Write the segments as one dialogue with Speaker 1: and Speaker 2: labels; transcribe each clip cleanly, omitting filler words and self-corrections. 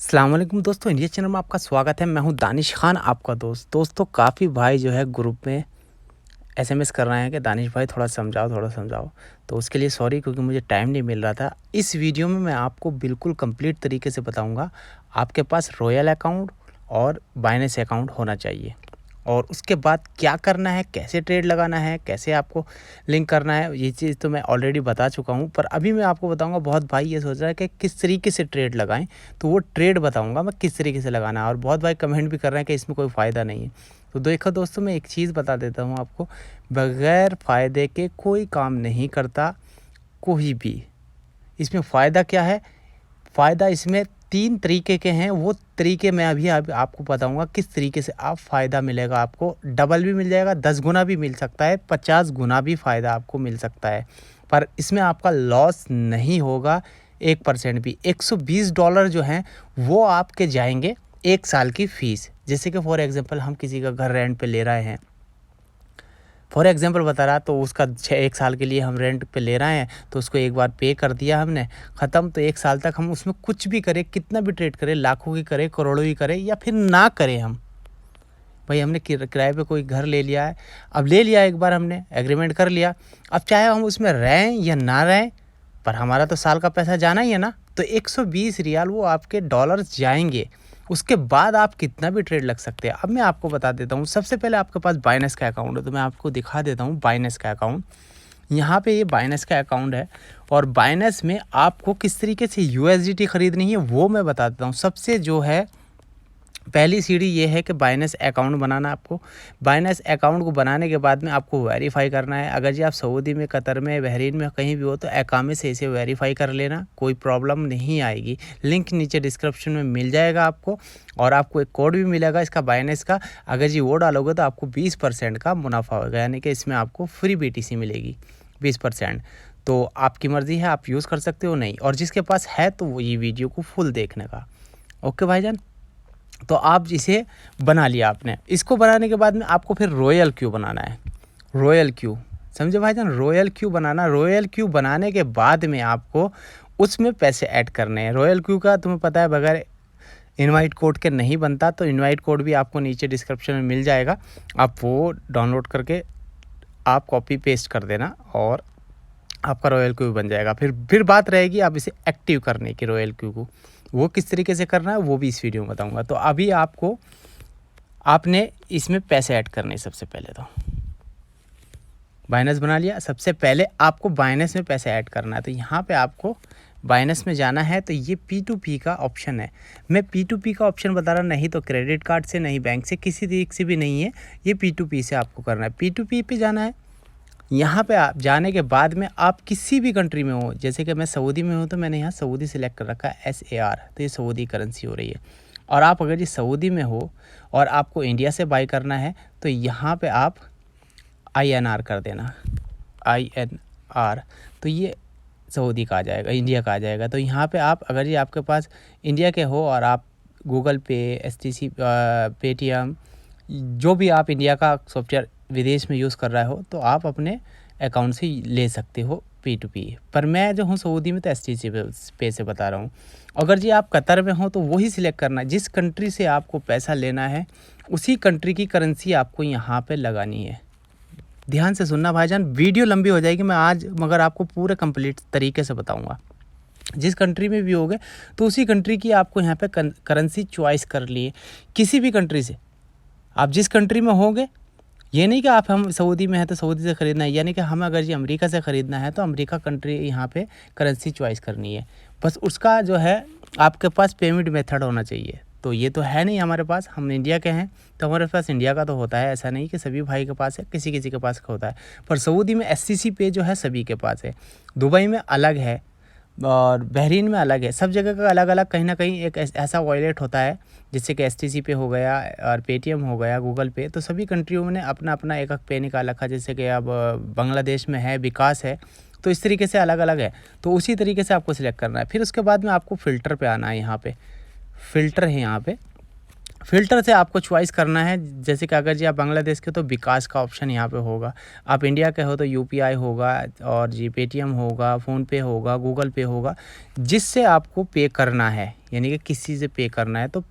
Speaker 1: अस्सलाम वालेकुम दोस्तों, इंडिया चैनल में आपका स्वागत है। मैं हूं दानिश खान, आपका दोस्त। दोस्तों, काफ़ी भाई जो है ग्रुप में एसएमएस कर रहे हैं कि दानिश भाई थोड़ा समझाओ। तो उसके लिए सॉरी, क्योंकि मुझे टाइम नहीं मिल रहा था। इस वीडियो में मैं आपको बिल्कुल कंप्लीट तरीके से बताऊंगा। आपके पास रॉयल अकाउंट और बाइनेंस अकाउंट होना चाहिए, और उसके बाद क्या करना है, कैसे ट्रेड लगाना है, कैसे आपको लिंक करना है, ये चीज़ तो मैं ऑलरेडी बता चुका हूँ। पर अभी मैं आपको बताऊंगा। बहुत भाई ये सोच रहा है कि किस तरीके से ट्रेड लगाएं, तो वो ट्रेड बताऊंगा मैं किस तरीके से लगाना है। और बहुत भाई कमेंट भी कर रहे हैं कि इसमें कोई फ़ायदा नहीं है। तो देखो दोस्तों, मैं एक चीज़ बता देता हूँ आपको, बगैर फ़ायदे के कोई काम नहीं करता कोई भी। इसमें फ़ायदा क्या है? फ़ायदा इसमें 3 तरीके के हैं। वो तरीके मैं अभी आपको बताऊंगा किस तरीके से आप फ़ायदा मिलेगा। आपको डबल भी मिल जाएगा, 10 गुना भी मिल सकता है, 50 गुना भी फ़ायदा आपको मिल सकता है। पर इसमें आपका लॉस नहीं होगा 1% भी। $120 जो हैं वो आपके जाएंगे 1 साल की फ़ीस। जैसे कि फॉर एग्ज़ाम्पल हम किसी का घर रेंट पे ले रहे हैं, फॉर एग्जांपल बता रहा, तो उसका 1 साल के लिए हम रेंट पे ले रहे हैं, तो उसको एक बार पे कर दिया हमने, ख़त्म। तो 1 साल तक हम उसमें कुछ भी करें, कितना भी ट्रेड करें, लाखों की करें, करोड़ों की करें, या फिर ना करें हम। भाई हमने किराए पे कोई घर ले लिया है, अब ले लिया, एक बार हमने एग्रीमेंट कर लिया, अब चाहे हम उसमें रहें या ना रहें, पर हमारा तो साल का पैसा जाना ही है ना। तो 120 रियाल वो आपके डॉलर्स जाएंगे। उसके बाद आप कितना भी ट्रेड लग सकते हैं। अब मैं आपको बता देता हूँ। सबसे पहले आपके पास बाइनेंस का अकाउंट है, तो मैं आपको दिखा देता हूँ बाइनेंस का अकाउंट। यहाँ पे ये बाइनेंस का अकाउंट है, और बाइनेंस में आपको किस तरीके से यूएसडीटी ख़रीदनी है वो मैं बता देता हूँ। सबसे जो है पहली सीढ़ी ये है कि बाइनेंस अकाउंट बनाना। आपको बाइनेंस अकाउंट को बनाने के बाद में आपको वेरीफाई करना है। अगर जी आप सऊदी में, कतर में, बहरीन में कहीं भी हो, तो अकामे से इसे वेरीफाई कर लेना, कोई प्रॉब्लम नहीं आएगी। लिंक नीचे डिस्क्रिप्शन में मिल जाएगा आपको, और आपको एक कोड भी मिलेगा इसका बाइनेंस का। अगर जी वो डालोगे तो आपको 20% का मुनाफा होगा, यानी कि इसमें आपको फ्री BTC मिलेगी 20%। तो आपकी मर्ज़ी है, आप यूज़ कर सकते हो नहीं, और जिसके पास है तो वो ये वीडियो को फुल देखने का। ओके भाईजान, तो आप इसे बना लिया आपने। इसको बनाने के बाद में आपको फिर रॉयल क्यू बनाना है। रॉयल क्यू, समझे भाईजान? रॉयल क्यू बनाना। रॉयल क्यू बनाने के बाद में आपको उसमें पैसे ऐड करने हैं। रॉयल क्यू का तुम्हें पता है बगैर इनवाइट कोड के नहीं बनता, तो इनवाइट कोड भी आपको नीचे डिस्क्रिप्शन में मिल जाएगा। आप वो डाउनलोड करके आप कॉपी पेस्ट कर देना, और आपका रॉयल क्यू बन जाएगा। फिर बात रहेगी आप इसे एक्टिव करने की। रॉयल क्यू को वो किस तरीके से करना है वो भी इस वीडियो में बताऊंगा। तो अभी आपने इसमें पैसे ऐड करने। सबसे पहले तो बाइनेंस बना लिया, सबसे पहले आपको बाइनेंस में पैसे ऐड करना है। तो यहाँ पे आपको बाइनेंस में जाना है, तो ये P2P का ऑप्शन है। मैं P2P का ऑप्शन बता रहा, नहीं तो क्रेडिट कार्ड से, नहीं बैंक से, किसी तरीके से भी नहीं है। ये P2P से आपको करना है। P2P पे जाना है। यहाँ पे आप जाने के बाद में आप किसी भी कंट्री में हो, जैसे कि मैं सऊदी में हूँ, तो मैंने यहाँ सऊदी सेलेक्ट कर रखा है, SAR, तो ये सऊदी करेंसी हो रही है। और आप अगर ये सऊदी में हो और आपको इंडिया से बाई करना है, तो यहाँ पे आप INR कर देना, INR, तो ये सऊदी का आ जाएगा, इंडिया का आ जाएगा। तो यहाँ पे आप, अगर ये आपके पास इंडिया के हो और आप गूगल पे, STC, पेटीएम, जो भी आप इंडिया का सॉफ्टवेयर विदेश में यूज़ कर रहे हो, तो आप अपने अकाउंट से ले सकते हो P2P। पर मैं जो हूँ सऊदी में, तो STC पे से बता रहा हूँ। अगर जी आप कतर में हो, तो वही सिलेक्ट करना है। जिस कंट्री से आपको पैसा लेना है उसी कंट्री की करेंसी आपको यहाँ पे लगानी है। ध्यान से सुनना भाईजान, वीडियो लंबी हो जाएगी मैं आज, मगर आपको पूरे कंप्लीट तरीके से बताऊँगा। जिस कंट्री में भी होगे तो उसी कंट्री की आपको यहाँ पे करेंसी चॉइस कर लिए, किसी भी कंट्री से। आप जिस कंट्री में होंगे, ये नहीं कि आप, हम सऊदी में हैं तो सऊदी से ख़रीदना है, यानी कि हमें अगर जी अमेरिका से ख़रीदना है तो अमेरिका कंट्री यहाँ पे करेंसी चॉइस करनी है। बस उसका जो है आपके पास पेमेंट मेथड होना चाहिए। तो ये तो है नहीं हमारे पास, हम इंडिया के हैं, तो हमारे पास इंडिया का तो होता है। ऐसा नहीं कि सभी भाई के पास है, किसी किसी के पास होता है। पर सऊदी में SCC पे जो है सभी के पास है। दुबई में अलग है, और बहरीन में अलग है। सब जगह का अलग अलग कहीं ना कहीं एक ऐसा वॉलेट होता है, जैसे कि STC पे हो गया, और पेटीएम हो गया, गूगल पे। तो सभी कंट्रियों ने अपना अपना एक पे निकाल रखा। जैसे कि अब बांग्लादेश में है विकास है, तो इस तरीके से अलग अलग है। तो उसी तरीके से आपको सिलेक्ट करना है। फिर उसके बाद में आपको फ़िल्टर पे आना है। यहाँ पे फ़िल्टर है, यहाँ पे फ़िल्टर से आपको चॉइस करना है, जैसे कि अगर जी आप बांग्लादेश के तो विकास का ऑप्शन यहाँ पे होगा, आप इंडिया के हो तो यूपीआई होगा और जी पेटीएम होगा, फ़ोनपे होगा, गूगल पे होगा, जिससे आपको पे करना है, यानी कि किसी से पे करना है। तो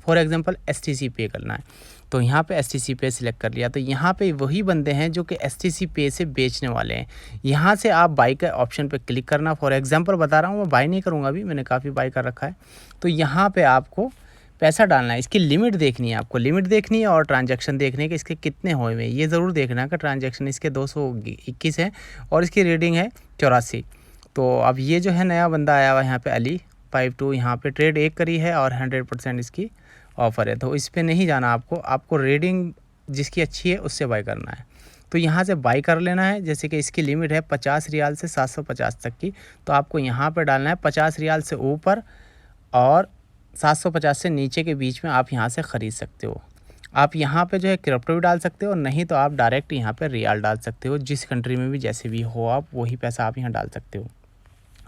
Speaker 1: फॉर एग्ज़ाम्पल एसटीसी पे करना है, तो यहाँ पे एसटीसी पे सिलेक्ट कर लिया, तो यहाँ पे वही बंदे हैं जो कि एसटीसी पे से बेचने वाले हैं। यहाँ से आप बाई के ऑप्शन पे क्लिक करना। फॉर एग्ज़ाम्पल बता रहा हूँ, मैं बाई नहीं करूँगा अभी, मैंने काफ़ी बाई कर रखा है। तो यहाँ पे आपको पैसा डालना है, इसकी लिमिट देखनी है, आपको लिमिट देखनी है और ट्रांजैक्शन देखने के इसके कितने हुए हैं, ये ज़रूर देखना है कि ट्रांजैक्शन इसके 221 है और इसकी रीडिंग है 84। तो अब ये जो है नया बंदा आया हुआ है यहाँ पे अली 52, यहाँ पे ट्रेड एक करी है और 100% इसकी ऑफ़र है, तो इस पर नहीं जाना आपको रीडिंग जिसकी अच्छी है उससे बाई करना है। तो यहाँ से बाई कर लेना है, जैसे कि इसकी लिमिट है 50 रियाल से 750 तक की, तो आपको यहाँ पर डालना है 50 रियाल से ऊपर और 750 से नीचे के बीच में आप यहाँ से ख़रीद सकते हो। आप यहाँ पे जो है क्रिप्टो भी डाल सकते हो, नहीं तो आप डायरेक्ट यहाँ पे रियाल डाल सकते हो, जिस कंट्री में भी जैसे भी हो आप वही पैसा आप यहाँ डाल सकते हो,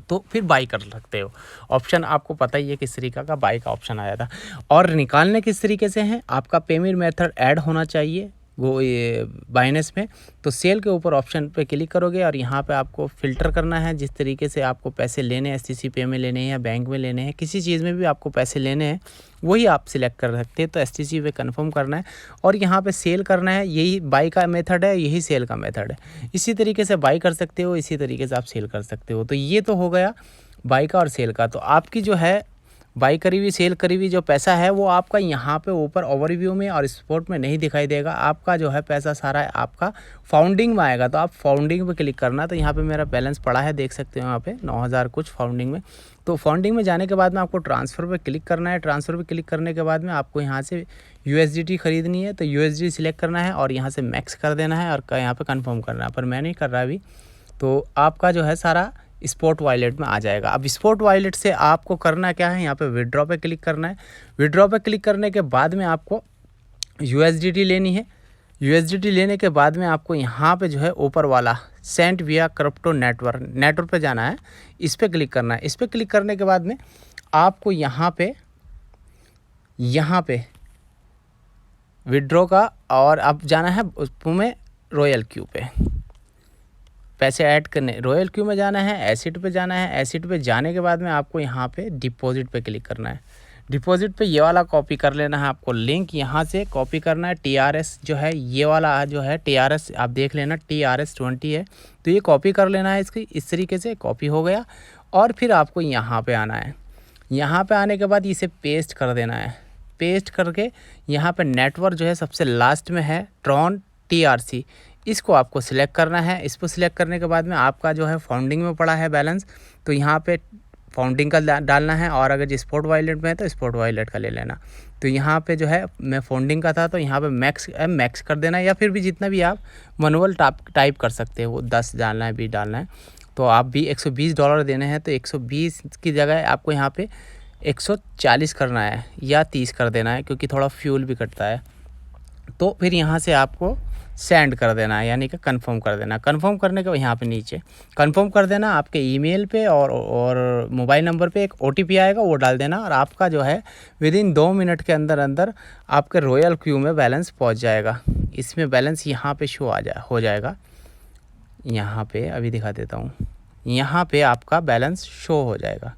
Speaker 1: तो फिर बाई कर सकते हो। ऑप्शन आपको पता ही है किस तरीक़े का बाई का ऑप्शन आया था। और निकालने किस तरीके से हैं, आपका पेमेंट मेथड ऐड होना चाहिए वो ये बाइनेंस में, तो सेल के ऊपर ऑप्शन पे क्लिक करोगे और यहाँ पे आपको फ़िल्टर करना है जिस तरीके से आपको पैसे लेने हैं, एसटीसी पे में लेने हैं या बैंक में लेने हैं, किसी चीज़ में भी आपको पैसे लेने हैं वही आप सिलेक्ट कर सकते हैं। तो एसटीसी पे कंफर्म करना है और यहाँ पे सेल करना है, यही बाई का मेथड है, यही सेल का मेथड है। इसी तरीके से बाई कर सकते हो, इसी तरीके से आप सेल कर सकते हो। तो ये तो हो गया बाई का और सेल का। तो आपकी जो है बाई करी हुई सेल करी हुई जो पैसा है वो आपका यहाँ पे ऊपर ओवरव्यू में और स्पॉट में नहीं दिखाई देगा, आपका जो है पैसा सारा है आपका फाउंडिंग में आएगा। तो आप फाउंडिंग पे क्लिक करना, तो यहाँ पे मेरा बैलेंस पड़ा है, देख सकते हो यहाँ पे 9000 कुछ फाउंडिंग में। तो फाउंडिंग में जाने के बाद में आपको ट्रांसफ़र पे क्लिक करना है। ट्रांसफ़र पे क्लिक करने के बाद में आपको यहाँ से USDT ख़रीदनी है, तो USD सिलेक्ट करना है और यहाँ से मैक्स कर देना है और यहाँ पर कन्फर्म करना है, पर मैं नहीं कर रहा अभी। तो आपका जो है सारा स्पॉट वॉलेट में आ जाएगा। अब स्पॉट वॉलेट से आपको करना क्या है, यहाँ पे विड्रॉ पे क्लिक करना है। विड्रॉ पे क्लिक करने के बाद में आपको USDT लेनी है। USDT लेने के बाद में आपको यहाँ पे जो है ऊपर वाला सेंट विया क्रिप्टो नेटवर्क पे जाना है, इस पर क्लिक करना है। इस पर क्लिक करने के बाद में आपको यहाँ पे विड्रॉ का और अब जाना है उसमें रॉयल क्यू पे पैसे ऐड करने, रॉयल क्यू में जाना है, एसिड पे जाना है। एसिड पे जाने के बाद में आपको यहाँ पे डिपॉजिट पे क्लिक करना है। डिपॉजिट पे ये वाला कॉपी कर लेना है, आपको लिंक यहाँ से कॉपी करना है। TRS जो है ये वाला जो है TRS आप देख लेना, TRS 20 है, तो ये कॉपी कर लेना है। इसकी इस तरीके से कॉपी हो गया और फिर आपको यहाँ पे आना है। यहाँ पे आने के बाद इसे पेस्ट कर देना है। पेस्ट करके यहाँ पे नेटवर्क जो है सबसे लास्ट में है ट्रॉन TRC, इसको आपको सिलेक्ट करना है। इसको सिलेक्ट करने के बाद में आपका जो है फाउंडिंग में पड़ा है बैलेंस, तो यहाँ पे फाउंडिंग का डालना है और अगर जो स्पॉट वॉलेट में है तो स्पॉट वॉलेट का ले लेना। तो यहाँ पे जो है मैं फाउंडिंग का था तो यहाँ पे मैक्स कर देना है, या फिर भी जितना भी आप मैनुअल टाइप कर सकते हो, वो 10 डालना है, 20 डालना है। तो आप भी $120 देने हैं, तो 120 की जगह आपको यहाँ पे 140 करना है या 30 कर देना है, क्योंकि थोड़ा फ्यूल भी कटता है। तो फिर यहाँ से आपको सेंड कर देना है, यानी कि कंफर्म कर देना। कंफर्म करने के यहाँ पे नीचे कंफर्म कर देना, आपके ईमेल पे और मोबाइल नंबर पे एक OTP आएगा, वो डाल देना और आपका जो है विदिन 2 मिनट के अंदर अंदर आपके रॉयल क्यू में बैलेंस पहुंच जाएगा। इसमें बैलेंस यहाँ पे शो हो जाएगा। यहाँ पे अभी दिखा देता हूँ, यहाँ पे आपका बैलेंस शो हो जाएगा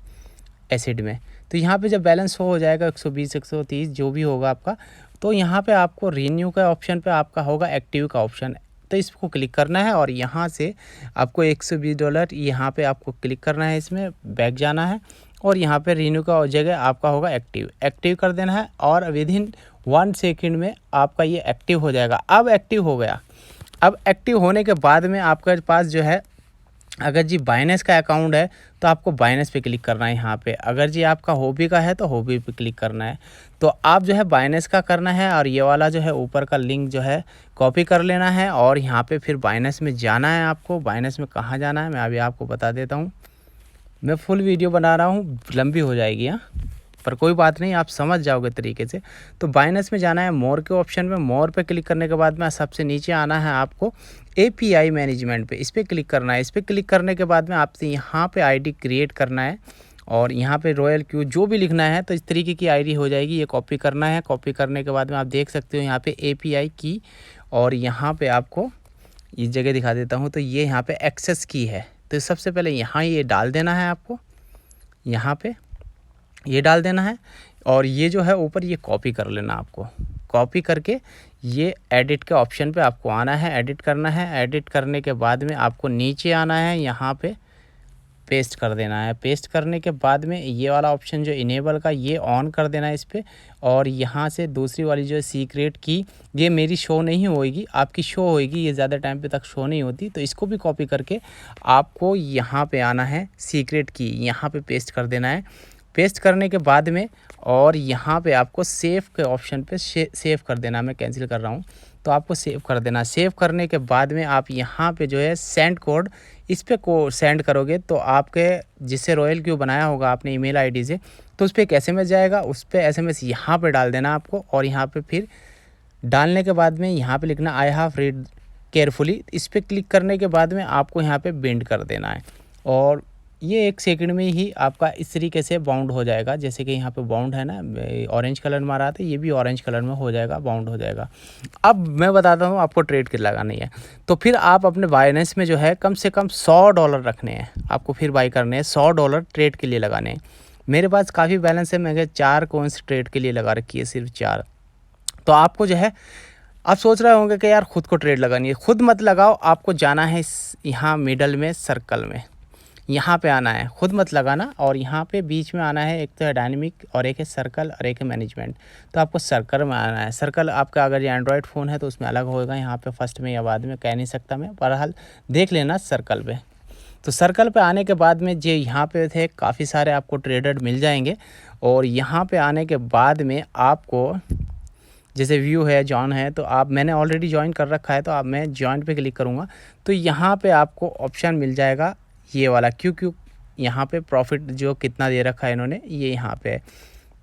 Speaker 1: एसिड में। तो यहाँ पे जब बैलेंस शो हो जाएगा 120 130 जो भी होगा आपका, तो यहाँ पे आपको रीन्यू का ऑप्शन पे आपका होगा एक्टिव का ऑप्शन, तो इसको क्लिक करना है और यहाँ से आपको $120 यहाँ पे आपको क्लिक करना है, इसमें बैक जाना है और यहाँ पे रीन्यू का जगह आपका होगा एक्टिव कर देना है और विदिन 1 सेकंड में आपका ये एक्टिव हो जाएगा। अब एक्टिव हो गया। अब एक्टिव होने के बाद में आपके पास जो है अगर जी बाइनेंस का अकाउंट है तो आपको बाइनेंस पे क्लिक करना है यहाँ पे। अगर जी आपका हॉबी का है तो हॉबी पे क्लिक करना है। तो आप जो है बाइनेंस का करना है और ये वाला जो है ऊपर का लिंक जो है कॉपी कर लेना है और यहाँ पे फिर बाइनेंस में जाना है। आपको बाइनेंस में कहाँ जाना है मैं अभी आपको बता देता हूँ। मैं फुल वीडियो बना रहा हूँ, लंबी हो जाएगी यहाँ, पर कोई बात नहीं, आप समझ जाओगे तरीके से। तो बाइनेंस में जाना है, मोर के ऑप्शन में, मोर पे क्लिक करने के बाद में सबसे नीचे आना है आपको API मैनेजमेंट पे, इस पर क्लिक करना है। इस पर क्लिक करने के बाद में आपसे यहाँ पे ID क्रिएट करना है और यहाँ पे रॉयल क्यू जो भी लिखना है तो इस तरीके की आईडी हो जाएगी। ये कॉपी करना है। कॉपी करने के बाद में आप देख सकते हो यहाँ पे एपीआई की, और यहाँ पे आपको इस जगह दिखा देता हूँ। तो ये यहाँ पे एक्सेस की है, तो सबसे पहले यहाँ ये डाल देना है आपको, यहाँ पे ये डाल देना है। और ये जो है ऊपर ये कॉपी कर लेना आपको। कॉपी करके ये एडिट के ऑप्शन पे आपको आना है, एडिट करना है। एडिट करने के बाद में आपको नीचे आना है, यहाँ पे पेस्ट कर देना है। पेस्ट करने के बाद में ये वाला ऑप्शन जो इनेबल का, ये ऑन कर देना है इस पर। और यहाँ से दूसरी वाली जो है सीक्रेट की, ये मेरी शो नहीं होएगी, आपकी शो होएगी। ये ज़्यादा टाइम पे तक शो नहीं होती, तो इसको भी कॉपी करके आपको यहाँ पे आना है, सीक्रेट की यहाँ पे पेस्ट कर देना है। पेस्ट करने के बाद में और यहाँ पे आपको सेव के ऑप्शन पे सेव कर देना। मैं कैंसिल कर रहा हूँ, तो आपको सेव कर देना। सेव करने के बाद में आप यहाँ पे जो है सेंड कोड, इस पे को सेंड करोगे तो आपके जिससे रॉयल क्यू बनाया होगा आपने ईमेल आईडी से, तो उस पर एक एसएमएस जाएगा। उस पर एसएमएस यहाँ पे डाल देना आपको। और यहाँ पे फिर डालने के बाद में यहाँ पे लिखना आई हैव रीड केयरफुली। इस पर क्लिक करने के बाद में आपको यहाँ पे बेंड कर देना है, और ये 1 सेकंड में ही आपका इस तरीके से बाउंड हो जाएगा। जैसे कि यहाँ पे बाउंड है ना, ऑरेंज कलर में आ रहा था, ये भी ऑरेंज कलर में हो जाएगा, बाउंड हो जाएगा। अब मैं बताता हूँ आपको ट्रेड किट लगानी है। तो फिर आप अपने बाइनेंस में जो है कम से कम $100 रखने हैं आपको, फिर बाई करने हैं। $100 ट्रेड के लिए लगाने हैं। मेरे पास काफ़ी बैलेंस है, मैंने 4 कॉइन्स ट्रेड के लिए लगा रखी है, सिर्फ 4। तो आपको जो है, आप सोच रहे होंगे कि यार खुद को ट्रेड लगानी है। खुद मत लगाओ, आपको जाना है यहाँ मिडल में सर्कल में, यहाँ पे आना है। खुद मत लगाना, और यहाँ पे बीच में आना है। एक तो है डायनेमिक और एक है सर्कल और एक है मैनेजमेंट। तो आपको सर्कल में आना है। सर्कल आपका अगर ये एंड्रॉयड फ़ोन है तो उसमें अलग होएगा, यहाँ पे फर्स्ट में या बाद में कह नहीं सकता मैं, बहरहाल देख लेना सर्कल पे। तो सर्कल पे आने के बाद में जो यहाँ पे थे काफ़ी सारे आपको ट्रेडर मिल जाएंगे। और यहाँ पे आने के बाद में आपको जैसे व्यू है, जॉइन है, तो आप, मैंने ऑलरेडी ज्वाइन कर रखा है, तो आप, मैं ज्वाइन पे क्लिक करूँगा तो यहाँ पे आपको ऑप्शन मिल जाएगा ये वाला क्यों यहाँ पे प्रॉफिट जो कितना दे रखा है इन्होंने, ये यहाँ पे है।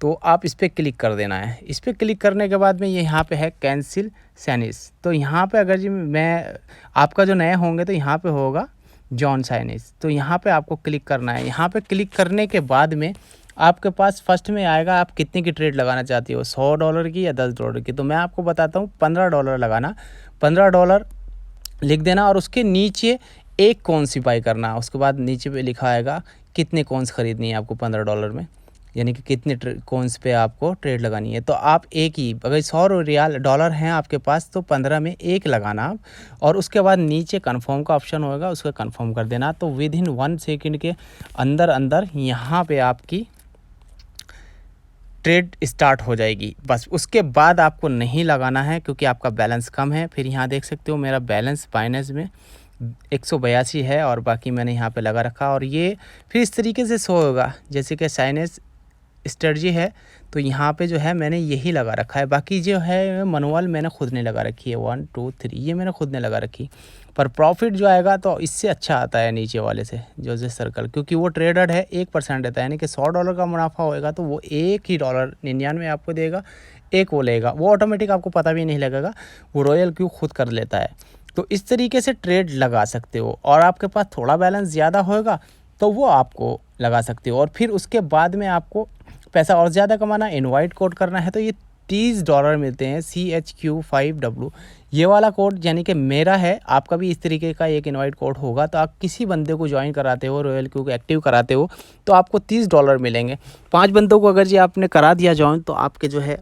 Speaker 1: तो आप इस पर क्लिक कर देना है। इस पर क्लिक करने के बाद में ये यहाँ पे है कैंसिल साइनिस। तो यहाँ पे अगर जी मैं, आपका जो नए होंगे तो यहाँ पे होगा जॉन साइनिस। तो यहाँ पे आपको क्लिक करना है। यहाँ पे क्लिक करने के बाद में आपके पास फर्स्ट में आएगा आप कितने की ट्रेड लगाना चाहती हो, $100 की या $10 की। तो मैं आपको बताता हूँ $15 लगाना। $15 लिख देना, और उसके नीचे एक कॉइन्स ही बाई करना। उसके बाद नीचे पे लिखा आएगा कितने कॉइन्स खरीदनी है आपको $15 में, यानी कि कितने कॉइन्स पे आपको ट्रेड लगानी है। तो आप एक ही, अगर $100 हैं आपके पास तो 15 में एक लगाना आप, और उसके बाद नीचे कंफर्म का ऑप्शन होगा, उसको कंफर्म कर देना। तो विद इन 1 सेकंड के अंदर अंदर यहाँ पे आपकी ट्रेड स्टार्ट हो जाएगी। बस उसके बाद आपको नहीं लगाना है, क्योंकि आपका बैलेंस कम है। फिर यहाँ देख सकते हो मेरा बैलेंस बाइनेंस में 182 है, और बाकी मैंने यहाँ पे लगा रखा। और ये फिर इस तरीके से शो होगा, जैसे कि साइनेस स्ट्रेटजी है, तो यहाँ पे जो है मैंने यही लगा रखा है। बाकी जो है मैनुअल मैंने खुद ने लगा रखी है, 1 2 3 ये मैंने खुद ने लगा रखी। पर प्रॉफिट जो आएगा तो इससे अच्छा आता है नीचे वाले से, जो सर्कल, क्योंकि वो ट्रेडेड है 1% रहता है, यानी कि $100 का मुनाफा होएगा तो वो $1.99 आपको देगा, एक वो लेगा, वो ऑटोमेटिक आपको पता भी नहीं लगेगा, वो रॉयल क्यू खुद कर लेता है। तो इस तरीके से ट्रेड लगा सकते हो। और आपके पास थोड़ा बैलेंस ज़्यादा होएगा तो वो आपको लगा सकते हो। और फिर उसके बाद में आपको पैसा और ज़्यादा कमाना, इनवाइट कोड करना है, तो ये $30 मिलते हैं, CHQ5W ये वाला कोड, यानी कि मेरा है, आपका भी इस तरीके का एक इनवाइट कोड होगा। तो आप किसी बंदे को ज्वाइन कराते हो, रॉयल क्यू को एक्टिव कराते हो, तो आपको $30 मिलेंगे। 5 बंदों को अगर जी आपने करा दिया ज्वाइन, तो आपके जो है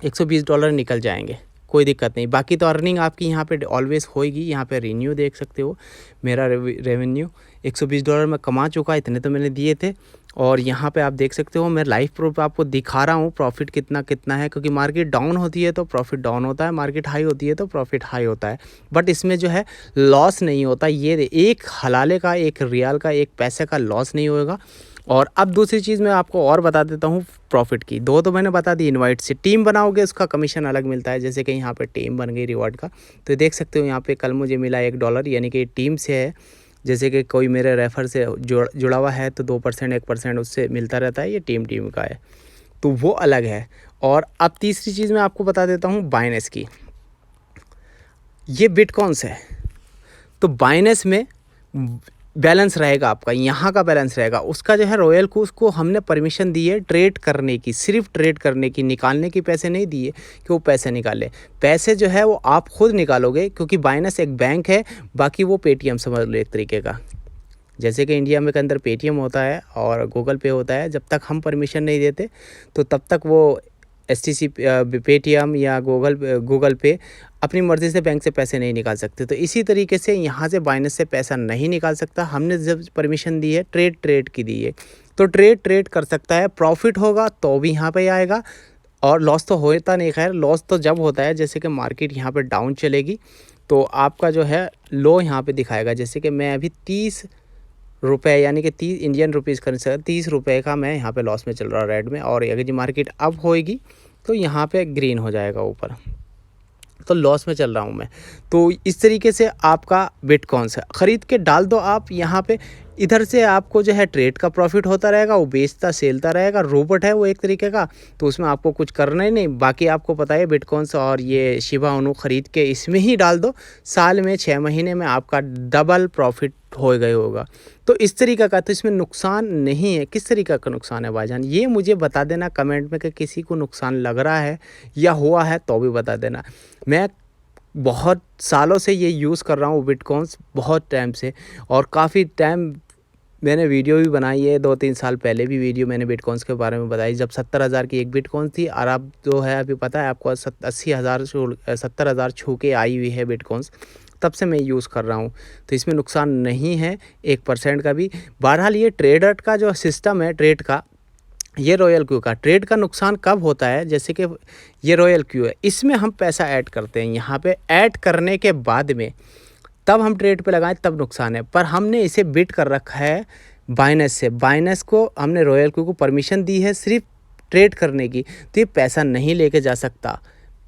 Speaker 1: $120 निकल जाएंगे, कोई दिक्कत नहीं। बाकी तो अर्निंग आपकी यहाँ पे ऑलवेज होएगी। यहाँ पे रिन्यू देख सकते हो, मेरा रेवेन्यू $120 में कमा चुका, इतने तो मैंने दिए थे। और यहाँ पे आप देख सकते हो मैं लाइव प्रूफ आपको दिखा रहा हूँ प्रॉफिट कितना कितना है, क्योंकि मार्केट डाउन होती है तो प्रॉफिट डाउन होता है, मार्केट हाई होती है तो प्रॉफिट हाई होता है। बट इसमें जो है लॉस नहीं होता। ये एक हलाले का, एक रियाल का, एक पैसे का लॉस नहीं होएगा। और अब दूसरी चीज़ मैं आपको और बता देता हूँ प्रॉफिट की। 2 तो मैंने बता दी, इनवाइट से टीम बनाओगे उसका कमीशन अलग मिलता है। जैसे कि यहाँ पे टीम बन गई रिवॉर्ड का, तो देख सकते हो यहाँ पे कल मुझे मिला $1, यानी कि टीम से है। जैसे कि कोई मेरे रेफर से जुड़ा हुआ है तो 2% 1% उससे मिलता रहता है, ये टीम का है, तो वो अलग है। और अब तीसरी चीज़ मैं आपको बता देता हूँ बाइनेंस की। ये बिटकॉइंस है, तो बाइनेंस में बैलेंस रहेगा आपका, यहाँ का बैलेंस रहेगा। उसका जो है रॉयल को उसको हमने परमिशन दी है ट्रेड करने की, सिर्फ ट्रेड करने की, निकालने की पैसे नहीं दिए कि वो पैसे निकाले। पैसे जो है वो आप खुद निकालोगे, क्योंकि बाइनेंस एक बैंक है, बाकी वो पेटीएम समझ लो एक तरीके का। जैसे कि इंडिया में के अंदर पेटीएम होता है और गूगल पे होता है, जब तक हम परमिशन नहीं देते तो तब तक वो एसटीसी पेटीएम या गूगल पे अपनी मर्ज़ी से बैंक से पैसे नहीं निकाल सकते। तो इसी तरीके से यहाँ से बाइनेंस से पैसा नहीं निकाल सकता। हमने जब परमिशन दी है ट्रेड की दी है, तो ट्रेड कर सकता है। प्रॉफिट होगा तो भी यहाँ पे आएगा, और लॉस तो होता नहीं। खैर लॉस तो जब होता है जैसे कि मार्केट यहाँ पे डाउन चलेगी तो आपका जो है लो यहाँ पे दिखाएगा। जैसे कि मैं अभी 30 रुपये यानी कि 30 इंडियन रुपीज़ करेंसी 30 रुपये का मैं यहाँ पे लॉस में चल रहा रेड में, और अगर ये मार्केट अप होएगी तो यहाँ पे ग्रीन हो जाएगा ऊपर, तो लॉस में चल रहा हूँ मैं। तो इस तरीके से आपका बिटकॉइंस है, ख़रीद के डाल दो आप यहाँ पे। इधर से आपको जो है ट्रेड का प्रॉफिट होता रहेगा, वो बेचता सेलता रहेगा। रोबोट है वो एक तरीके का, तो उसमें आपको कुछ करना ही नहीं। बाकी आपको पता है बिटकॉइंस और ये शिबा इनू ख़रीद के इसमें ही डाल दो, साल में 6 महीने में आपका डबल प्रॉफिट हो गए होगा। तो इस तरीका का, तो इसमें नुकसान नहीं है। किस तरीका का नुकसान है भाईजान, ये मुझे बता देना कमेंट में कि किसी को नुकसान लग रहा है या हुआ है तो भी बता देना। मैं बहुत सालों से ये यूज़ कर रहा हूँ बिटकॉइंस, बहुत टाइम से, और काफ़ी टाइम मैंने वीडियो भी बनाई है। 2-3 साल पहले भी वीडियो मैंने बिटकॉइंस के बारे में बताई, जब 70,000 की एक बिटकॉइन थी, और अब जो है अभी पता है आपको 80,000 70,000 छू के आई हुई है बिटकॉइंस। तब से मैं यूज़ कर रहा हूँ, तो इसमें नुकसान नहीं है 1% का भी। बहरहाल ये ट्रेडर का जो सिस्टम है ट्रेड का, ये रॉयल क्यू का ट्रेड का नुकसान कब होता है, जैसे कि ये रॉयल क्यू है, इसमें हम पैसा ऐड करते हैं। यहाँ पे ऐड करने के बाद में तब हम ट्रेड पे लगाएं तब नुकसान है। पर हमने इसे बिट कर रखा है बाइनेंस से, बाइनेंस को हमने रॉयल क्यू को परमिशन दी है सिर्फ ट्रेड करने की, तो ये पैसा नहीं लेके जा सकता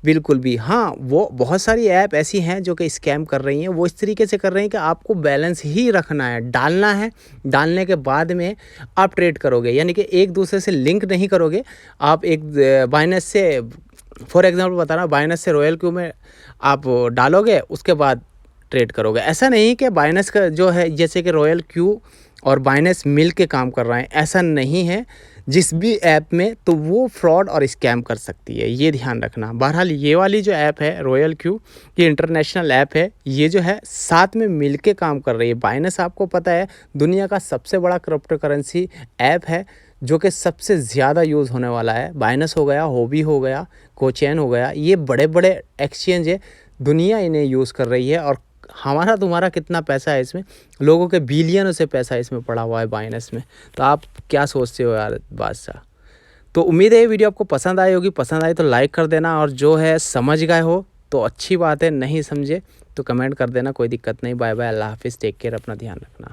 Speaker 1: बिल्कुल भी। हाँ, वो बहुत सारी ऐप ऐसी हैं जो कि स्कैम कर रही हैं। वो इस तरीके से कर रही हैं कि आपको बैलेंस ही रखना है, डालना है, डालने के बाद में आप ट्रेड करोगे, यानी कि एक दूसरे से लिंक नहीं करोगे। आप एक बाइनेंस से, फॉर एग्जांपल बता रहा हूँ, बाइनेंस से रॉयल क्यू में आप डालोगे, उसके बाद ट्रेड करोगे। ऐसा नहीं कि बाइनेंस का जो है, जैसे कि रॉयल क्यू और बाइनेंस मिल के काम कर रहे हैं, ऐसा नहीं है। जिस भी ऐप में, तो वो फ्रॉड और स्कैम कर सकती है, ये ध्यान रखना। बहरहाल ये वाली जो ऐप है रॉयल क्यू, ये इंटरनेशनल ऐप है, ये जो है साथ में मिल के काम कर रही है। बाइनेंस आपको पता है दुनिया का सबसे बड़ा क्रिप्टो करेंसी ऐप है, जो कि सबसे ज़्यादा यूज़ होने वाला है। बाइनेंस हो गया, होबी हो गया, कोचेन हो गया, ये बड़े बड़े एक्सचेंज है, दुनिया इन्हें यूज़ कर रही है। और हमारा तुम्हारा कितना पैसा है इसमें, लोगों के बिलियनों से पैसा इसमें पड़ा हुआ है बाइनेंस में। तो आप क्या सोचते हो यार बादशाह। तो उम्मीद है ये वीडियो आपको पसंद आई होगी, पसंद आई तो लाइक कर देना, और जो है समझ गए हो तो अच्छी बात है, नहीं समझे तो कमेंट कर देना, कोई दिक्कत नहीं। बाय बाय, अल्लाह हाफिज़, टेक केयर, अपना ध्यान रखना।